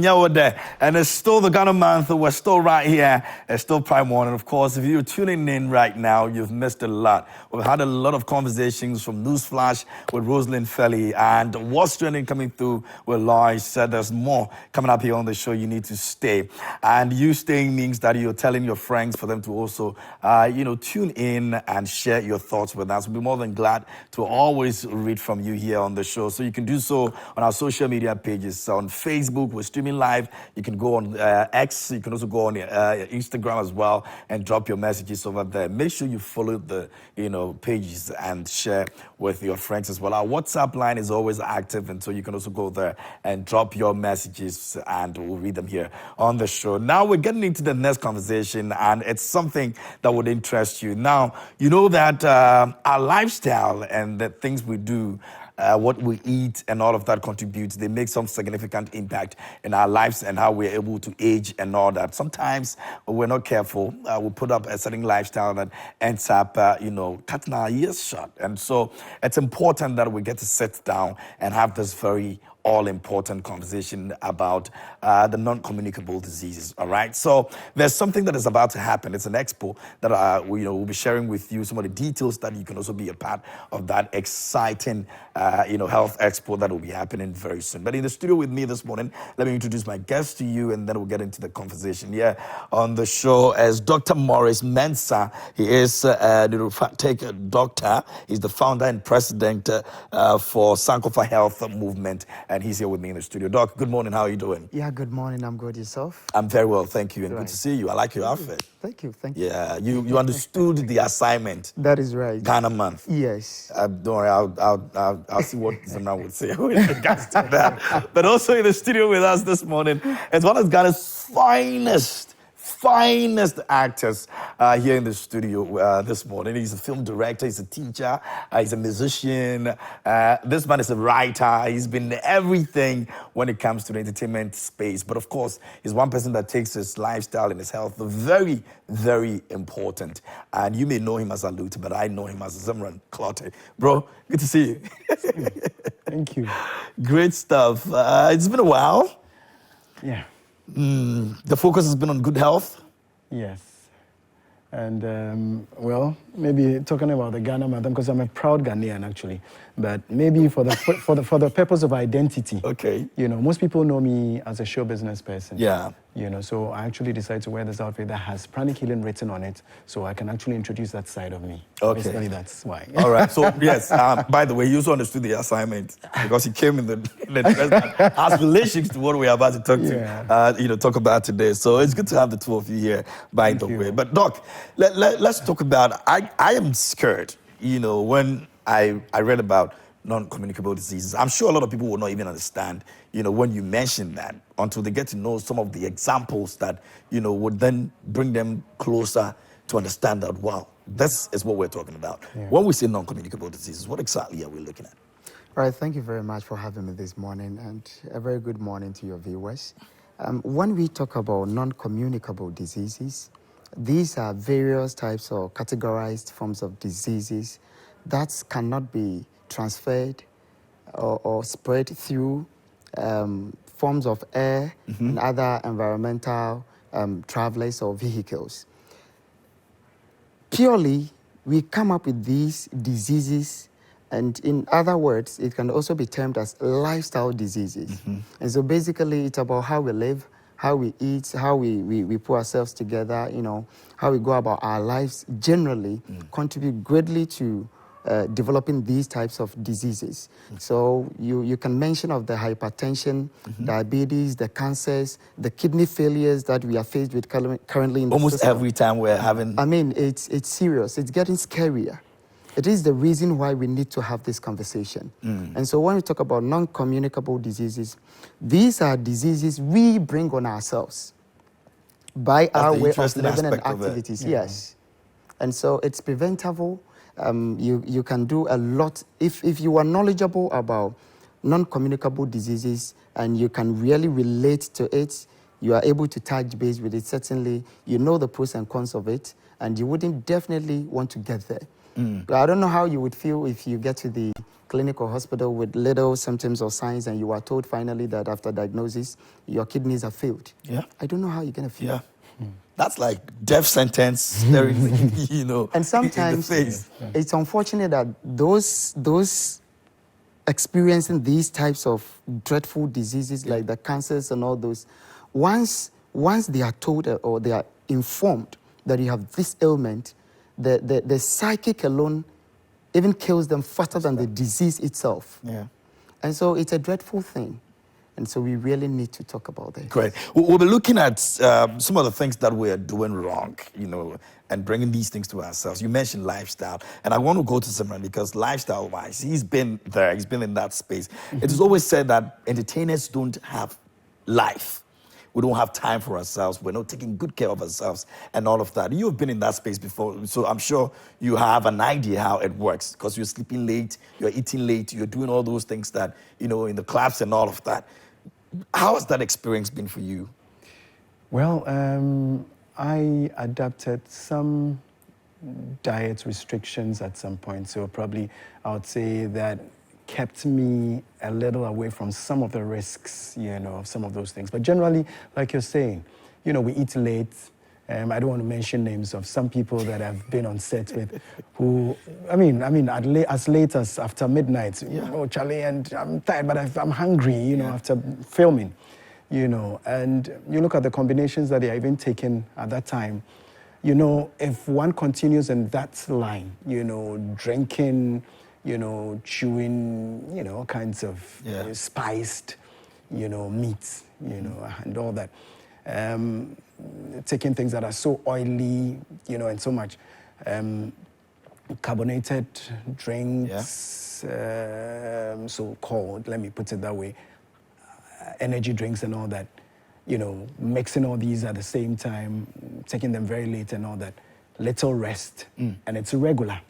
Yeah, we're there. And it's still the Ghana month. We're still right here. It's still Prime One. And of course, if you're tuning in right now, you've missed a lot. We've had a lot of conversations from Newsflash with Rosalind Felly and what's trending coming through with Lois. Said there's more coming up here on the show. You need to stay. And you staying means that you're telling your friends for them to also, tune in and share your thoughts with us. We'll be more than glad to always read from you here on the show. So you can do so on our social media pages. So on Facebook, we're streaming live. You can go on X. You can also go on Instagram as well and drop your messages over there. Make sure you follow the pages and share with your friends as well. Our WhatsApp line is always active, and so you can also go there and drop your messages, and we'll read them here on the show. Now we're getting into the next conversation, and it's something that would interest you. Now you know that our lifestyle and the things we do. What we eat and all of that contributes. They make some significant impact in our lives and how we're able to age and all that. Sometimes when we're not careful, we put up a certain lifestyle that ends up, cutting our years short. And so it's important that we get to sit down and have this very all-important conversation about the non-communicable diseases, all right? So there's something that is about to happen. It's an expo that we'll be sharing with you some of the details that you can also be a part of that exciting, health expo that will be happening very soon. But in the studio with me this morning, let me introduce my guest to you, and then we'll get into the conversation. Here on the show is Dr. Maurice Mensah. He is a Naturopathic doctor. He's the founder and president for Sankofa Health Movement. And he's here with me in the studio. Doc, good morning. How are you doing? Yeah, good morning. I'm good. Yourself? I'm very well, thank you. And good to see you. I like your outfit. Thank you. Yeah, you understood the assignment. That is right. Ghana month. Yes. Don't worry, I'll see what Zimran would say with regards to that. But also in the studio with us this morning is one of Ghana's finest actors here in the studio this morning. He's a film director, he's a teacher, he's a musician. This man is a writer. He's been everything when it comes to the entertainment space. But of course, he's one person that takes his lifestyle and his health very, very important. And you may know him as Alut, but I know him as Zimran Clotte. Bro, good to see you. Thank you. Great stuff. It's been a while. Yeah. The focus has been on good health? Yes. And, maybe talking about the Ghana month, because I'm a proud Ghanaian, actually. But maybe for the purpose of identity. Okay. Most people know me as a show business person. Yeah. So I actually decided to wear this outfit that has pranic healing written on it, so I can actually introduce that side of me. Okay. Basically, that's why. All right. So, yes, by the way, you also understood the assignment because he came in the dress that has relations to what we're about to talk about today. So it's good to have the two of you here, by the way. But, Doc, let's talk about, I am scared, when I read about non-communicable diseases. I'm sure a lot of people will not even understand, when you mention that until they get to know some of the examples that, would then bring them closer to understand that, wow, this is what we're talking about. Yeah. When we say non-communicable diseases, what exactly are we looking at? All right, thank you very much for having me this morning, and a very good morning to your viewers. When we talk about non-communicable diseases, these are various types or categorized forms of diseases that cannot be transferred or spread through forms of air and other environmental travelers or vehicles. Purely, we come up with these diseases, and in other words, it can also be termed as lifestyle diseases. And so basically, it's about how we live, how we eat, how we put ourselves together, how we go about our lives generally contribute greatly to developing these types of diseases. So you can mention of the hypertension, diabetes, the cancers, the kidney failures that we are faced with currently in the almost system. Every time we're having... I mean, it's serious. It's getting scarier. It is the reason why we need to have this conversation. And so when we talk about non-communicable diseases, these are diseases we bring on ourselves by our way of living and activities. Yes. And so it's preventable. You can do a lot. If you are knowledgeable about non-communicable diseases and you can really relate to it, you are able to touch base with it. Certainly, you know the pros and cons of it, and you wouldn't definitely want to get there. But I don't know how you would feel if you get to the clinic or hospital with little symptoms or signs, and you are told finally that after diagnosis, your kidneys have failed. Yeah. I don't know how you're going to feel. Yeah. That's like death sentence staring, you know, And in the sometimes face. it's unfortunate that those experiencing these types of dreadful diseases like the cancers and all those, once they are told or they are informed that you have this ailment, the psychic alone even kills them faster than the disease itself. Yeah. And so it's a dreadful thing. And so we really need to talk about this. Great. We'll be looking at some of the things that we're doing wrong, you know, and bringing these things to ourselves. You mentioned lifestyle, and I want to go to Simran because lifestyle-wise, he's been there. He's been in that space. It is always said that entertainers don't have life. We don't have time for ourselves. We're not taking good care of ourselves and all of that. You've been in that space before, so I'm sure you have an idea how it works because you're sleeping late, you're eating late, you're doing all those things that, you know, in the clubs and all of that. How has that experience been for you? Well, I adapted some diet restrictions at some point. So probably I would say that kept me a little away from some of the risks, you know, of some of those things. But generally, like you're saying, you know, we eat late. I don't want to mention names of some people that I've been on set with who, as late as after midnight, oh, Charlie, and I'm tired, but I'm hungry, you know, after filming, you know. And you look at the combinations that they are even taking at that time, you know, if one continues in that line, you know, drinking, you know, chewing, you know, all kinds of spiced, you know, meats, you know, and all that. Taking things that are so oily, you know, and so much carbonated drinks, so-called, let me put it that way, energy drinks and all that, you know, mixing all these at the same time, taking them very late and all that, little rest, and it's irregular.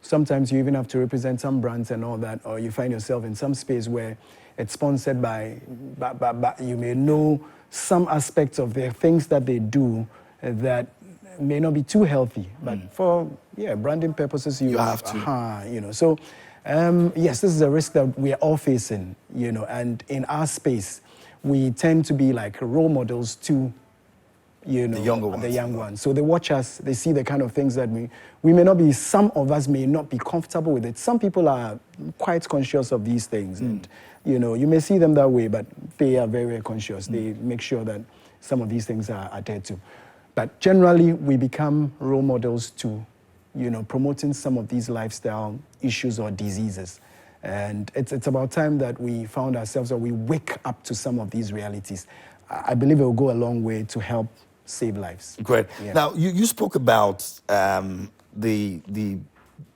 Sometimes you even have to represent some brands and all that, or you find yourself in some space where it's sponsored by you may know some aspects of the things that they do that may not be too healthy, but for branding purposes, you have to. You know, so yes, this is a risk that we are all facing, you know, and in our space, we tend to be like role models to, you know, the young ones. So they watch us, they see the kind of things that we may not be, some of us may not be comfortable with it. Some people are quite conscious of these things. And, you know, you may see them that way, but they are very, very conscious. They make sure that some of these things are adhered to. But generally, we become role models to, you know, promoting some of these lifestyle issues or diseases. And it's about time that we found ourselves or we wake up to some of these realities. I believe it will go a long way to help save lives. Great. Yeah. Now, you spoke about the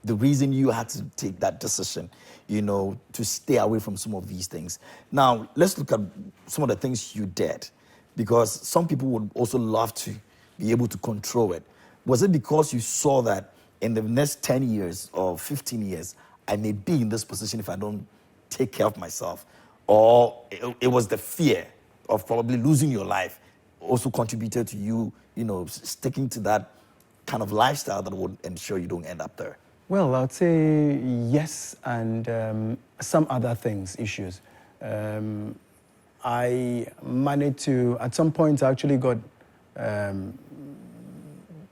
reason you had to take that decision, you know, to stay away from some of these things. Now, let's look at some of the things you did, because some people would also love to be able to control it. Was it because you saw that in the next 10 years or 15 years, I may be in this position if I don't take care of myself? Or it was the fear of probably losing your life also contributed to you, you know, sticking to that kind of lifestyle that would ensure you don't end up there? Well, I'd say yes, and some other things, issues. I managed to, at some point, I actually got,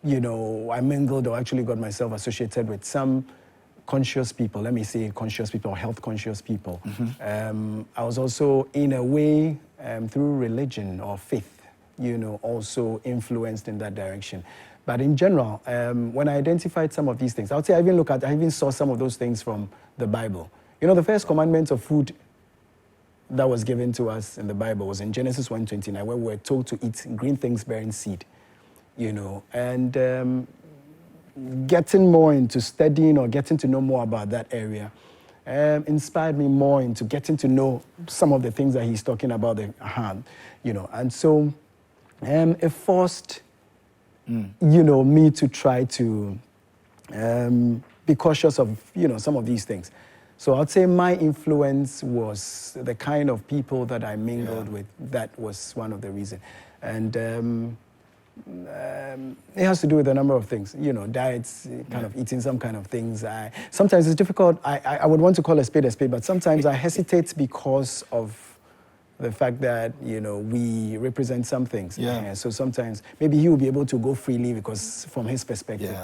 you know, I mingled or actually got myself associated with some conscious people, let me say conscious people, health conscious people. I was also, in a way, through religion or faith, you know, also influenced in that direction. But in general, when I identified some of these things, I would say I even saw some of those things from the Bible. You know, the first commandment of food that was given to us in the Bible was in Genesis 1:29, where we were told to eat green things bearing seed, you know, and getting more into studying or getting to know more about that area inspired me more into getting to know some of the things that he's talking about, you know, and so it forced, you know, me to try to be cautious of, you know, some of these things. So I'd say my influence was the kind of people that I mingled with. That was one of the reasons. And it has to do with a number of things, diets, kind of eating some kind of things. Sometimes it's difficult. I would want to call a spade, but sometimes I hesitate because of the fact that, we represent some things. Yeah. So sometimes maybe he will be able to go freely because from his perspective,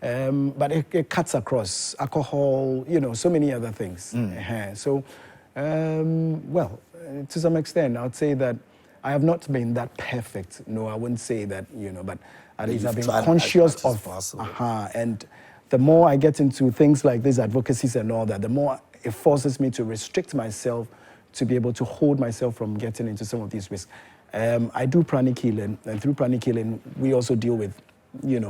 but it cuts across alcohol, so many other things. So, well, to some extent, I would say that I have not been that perfect. No, I wouldn't say that, but at least I've been conscious of, and the more I get into things like these advocacies and all that, the more it forces me to restrict myself to be able to hold myself from getting into some of these risks. I do pranic healing, and through pranic healing, we also deal with,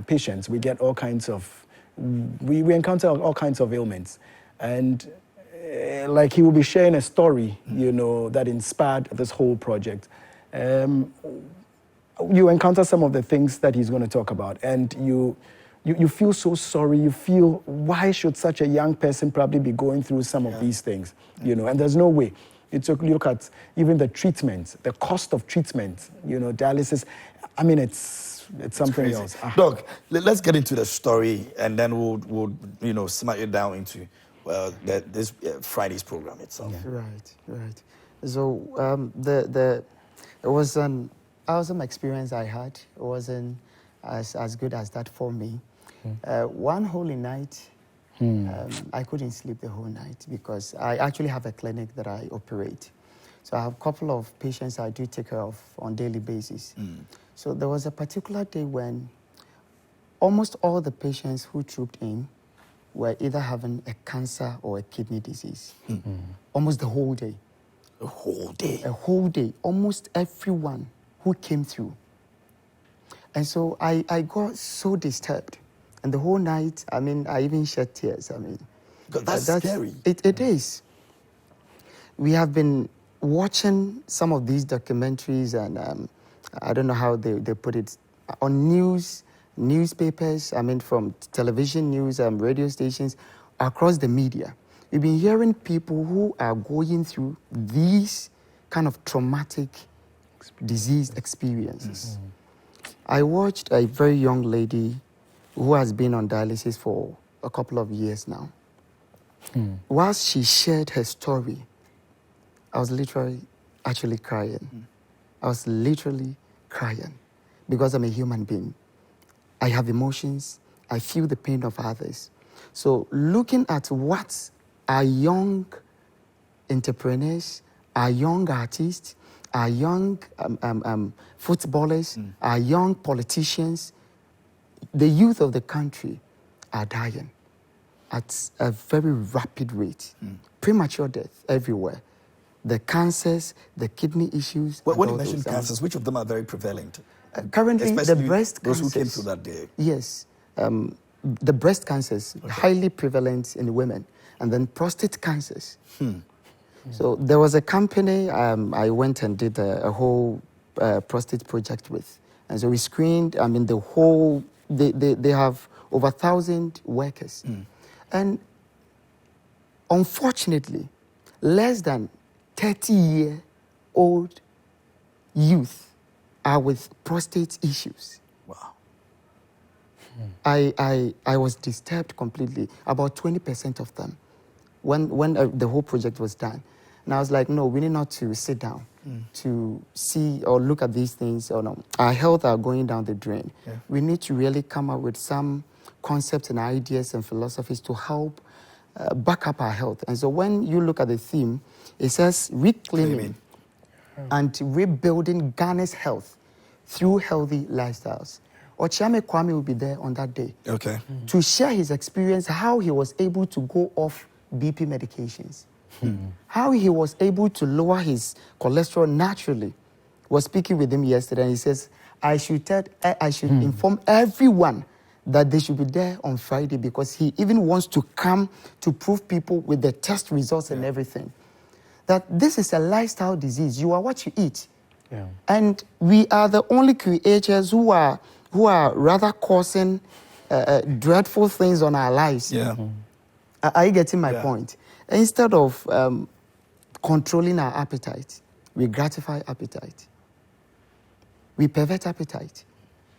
patients. We get all kinds of, we encounter all kinds of ailments. And like he will be sharing a story, that inspired this whole project. You encounter some of the things that he's going to talk about, and you feel so sorry. You feel, why should such a young person probably be going through some of these things, and there's no way. You look at even the treatment, the cost of treatment, dialysis. I mean, it's something crazy. else. Doc, let's get into the story, and then we'll smart it down into this Friday's program itself. Right. So it was an awesome experience I had. It wasn't as good as that for me. One holy night, I couldn't sleep the whole night because I actually have a clinic that I operate. So I have a couple of patients I do take care of on a daily basis. So there was a particular day when almost all the patients who trooped in were either having a cancer or a kidney disease. Almost the whole day. A whole day? A whole day. Almost everyone who came through. And so I got so disturbed. And the whole night, I even shed tears. That's scary. It is. We have been watching some of these documentaries, and I don't know how they put it, on newspapers, from television news, radio stations, across the media. We've been hearing people who are going through these kind of traumatic disease experiences. I watched a very young lady who has been on dialysis for a couple of years now. Whilst she shared her story, I was literally actually crying. I was literally crying because I'm a human being. I have emotions. I feel the pain of others. So looking at what our young entrepreneurs, our young artists, our young footballers, our young politicians, the youth of the country are dying at a very rapid rate. Premature death everywhere. The cancers, the kidney issues. When you mention cancers, which of them are very prevalent? Currently, especially the breast those cancers. who came through that day. Yes. The breast cancers, highly prevalent in women. And then prostate cancers. So there was a company I went and did a whole prostate project with. And so we screened, the whole, they have over 1,000 workers. And unfortunately, less than 30-year-old youth are with prostate issues. Wow. I was disturbed completely, about 20% of them, when the whole project was done. And I was like, no, we need not to sit down to see or look at these things. Or no. Our health are going down the drain. We need to really come up with some concepts and ideas and philosophies to help back up our health. And so when you look at the theme, it says reclaiming and rebuilding Ghana's health through healthy lifestyles. Ochame Kwame will be there on that day to share his experience, how he was able to go off BP medications, how he was able to lower his cholesterol naturally. I was speaking with him yesterday, and he says, I should inform everyone that they should be there on Friday because he even wants to come to prove people with the test results and everything that this is a lifestyle disease. You are what you eat. And we are the only creators who are rather causing dreadful things on our lives. Are you getting my point? Instead of controlling our appetite, we gratify appetite. we pervert appetite.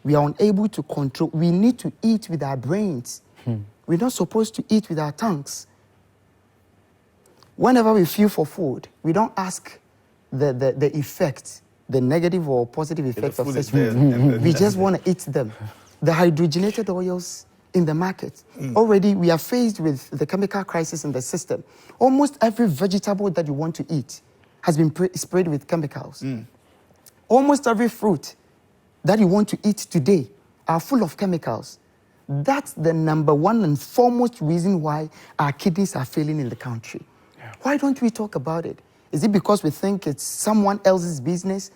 We are unable to control. We need to eat with our brains. We're not supposed to eat with our tongues. Whenever we feel for food, we don't ask the effect, the negative or positive effects of such food. We just want to eat them. The hydrogenated oils in the market. Already, we are faced with the chemical crisis in the system. Almost every vegetable that you want to eat has been sprayed with chemicals. Almost every fruit that you want to eat today are full of chemicals. That's the number one and foremost reason why our kidneys are failing in the country. Why don't we talk about it? Is it because we think it's someone else's business?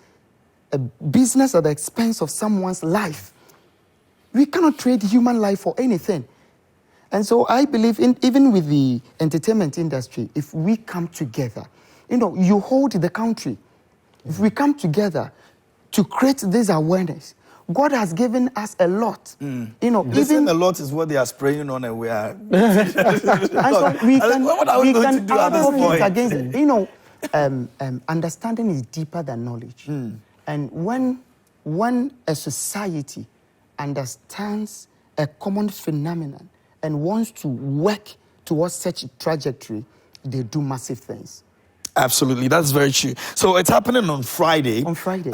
A business at the expense of someone's life? We cannot trade human life for anything. And so I believe even with the entertainment industry, if we come together, you hold the country. If we come together to create this awareness, God has given us a lot. Even a lot is what they are spraying on, and we are. And so we can advocate against it. Understanding is deeper than knowledge. And when a society understands a common phenomenon and wants to work towards such a trajectory, they do massive things. Absolutely, that's very true. So it's happening on Friday. On Friday.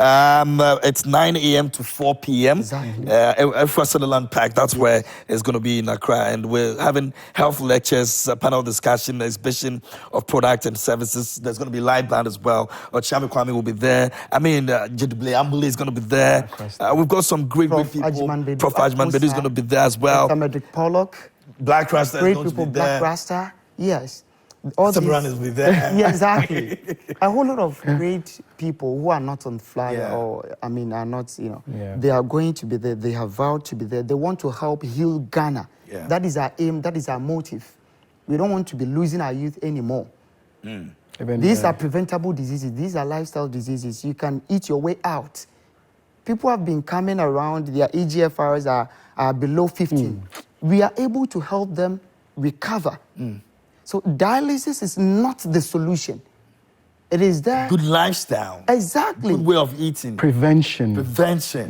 It's 9 a.m. to 4 p.m. Exactly. For Sutherland Park, that's where it's going to be in Accra. And we're having health lectures, panel discussion, exhibition of products and services. There's going to be live band as well. Chami Kwame will be there. Jidible Ambule is going to be there. We've got some great people. Prof. Ajman Bedu is going to be there as well. Medrick Pollock. Black Rasta is going to be there. Black Rasta, yes. Samran is with there. Yeah, exactly. A whole lot of great people who are not on flyer or, are not, they are going to be there. They have vowed to be there. They want to help heal Ghana. Yeah. That is our aim. That is our motive. We don't want to be losing our youth anymore. These are preventable diseases. These are lifestyle diseases. You can eat your way out. People have been coming around. Their EGFRs are below 15. We are able to help them recover. So dialysis is not the solution. It is there. Good lifestyle. Exactly. Good way of eating. Prevention.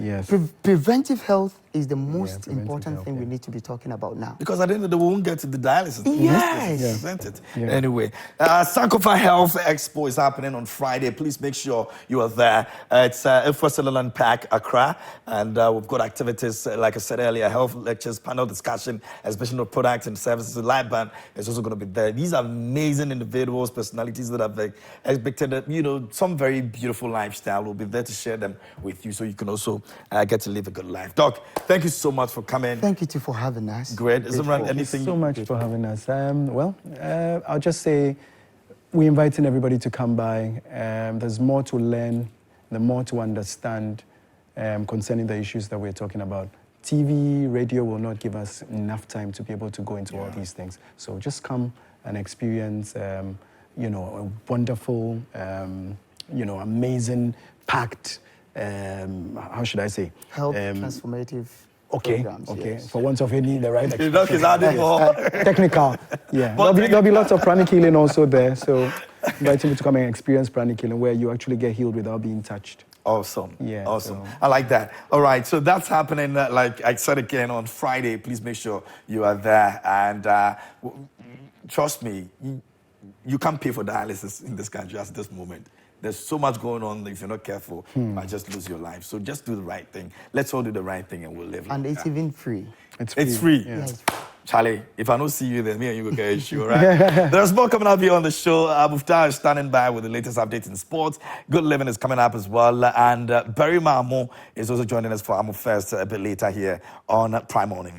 Yes. Preventive health is the most important thing we need to be talking about now. Because at the end of the day, we won't get to the dialysis. Yes. Prevent it. Anyway, Sankofa Health Expo is happening on Friday. Please make sure you are there. It's for Sutherland Park, Accra. And we've got activities, like I said earlier, health lectures, panel discussion, exhibition of products and services. The live band is also going to be there. These are amazing individuals, personalities that have expected, some very beautiful lifestyle. We'll be there to share them with you so you can also get to live a good life. Doc, thank you so much for coming. Thank you too for having us. Great. Is there anything? Thank you so much for having us. I'll just say we're inviting everybody to come by. There's more to learn, the more to understand concerning the issues that we're talking about. TV, radio will not give us enough time to be able to go into all these things. So just come and experience, a wonderful, amazing, packed, how should I say? Health transformative programs. Yes. For want of any, the right technical. Yeah. There'll be lots of pranic healing also there. So inviting you to come and experience pranic healing where you actually get healed without being touched. Awesome. Yeah. Awesome. So. I like that. All right. So that's happening, like I said again, on Friday. Please make sure you are there. And trust me, you can't pay for dialysis in this country at this moment. There's so much going on. If you're not careful, you might just lose your life. So just do the right thing. Let's all do the right thing and we'll live. And it's even free. It's free. Yeah. Charlie, if I don't see you, then me and you will get a issue, all right? There's more coming up here on the show. Muftar is standing by with the latest updates in sports. Good Living is coming up as well. And Barry Mamo is also joining us for Amo First a bit later here on Prime Morning.